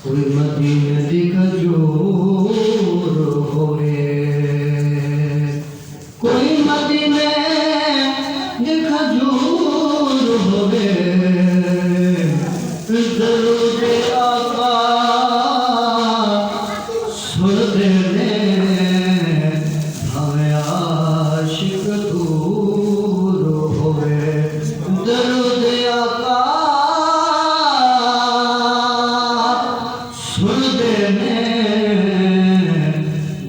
कोई मदीने दी खजूर होवे, कोई मदीने दी खजूर होवे, दरूद आका सुनदे ने हमें आशिक दूर होवे, दरूद आका सुनदे ने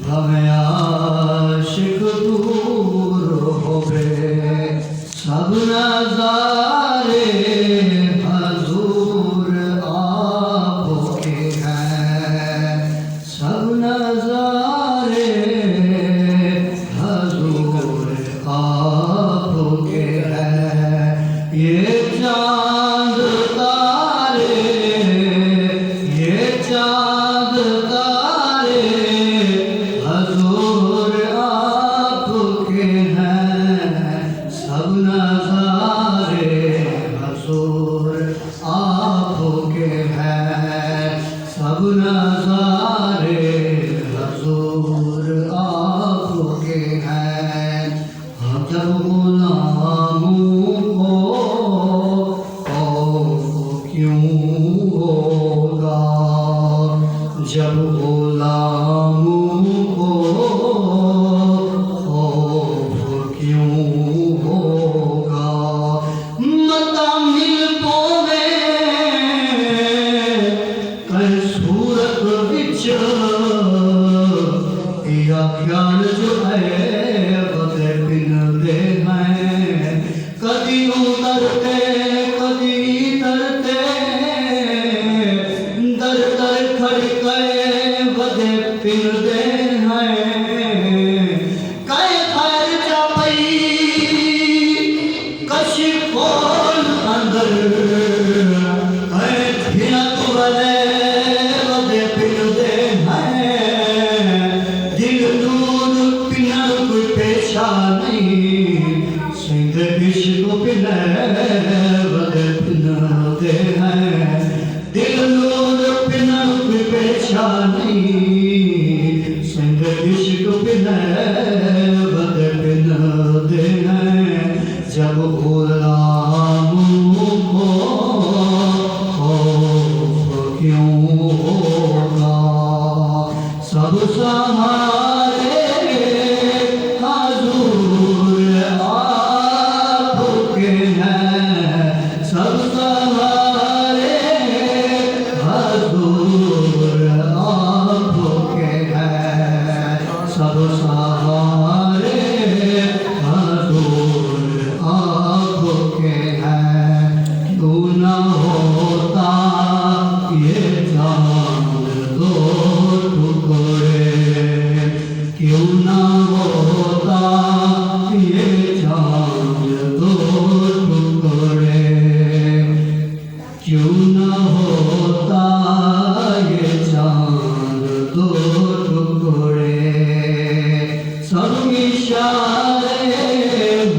हमें आशिक दूर होवे। सब नज़ारे हजूर आपके हैं, सब नज़ारे हजूर आपके हैं। ये चाँद तारे, ये चाँद तारे हजूर आपके हैं, सब नज़ारे हजूर आपके हैं, सब नज़ारे हजूर आपके हैं। हम जब गुलामों को क्यों होगा, जब गुलामों को क्यों होगा। मता मिल पोवे कल सूरत विच, या ख्याल जो है बदे पिनदे हैं, कदी उतरते कदी तरते, दर दर खड़के बदे पिनदे हैं। कई खैर चापई कशी खोल अंदर, कई थिया तुवले बदे पिनदे हैं। दिल नूर पिनर कोई पेशा नहीं, सिंध इश्क पिने बदे पिनदे हैं। दिल नूर पिनर कोई पेशा नहीं, सिंध इश्क पिने बदे पिनदे हैं। जब गुलामों को क्यों होगा, सब सहारे हजूर आपके हैं, सब सहारे हजूर आपके हैं, सब सहारे हजूर आपके हैं। क्यों न होता ये चाँद दो टुकड़े, क्यों न होता ये चाँद दो टुकड़े, क्यों न होता ये चाँद दो टुकड़े। सब इशारे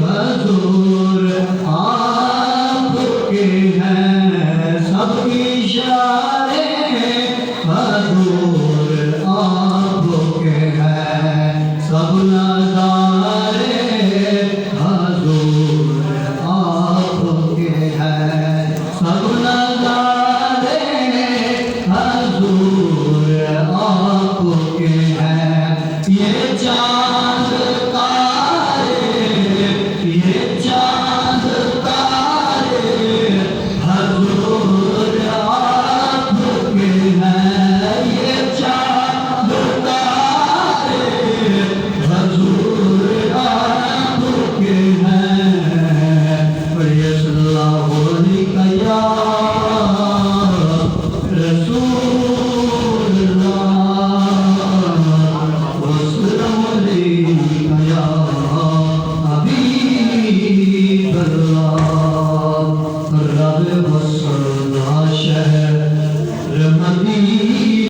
हजूर आपके हैं, सब इशारे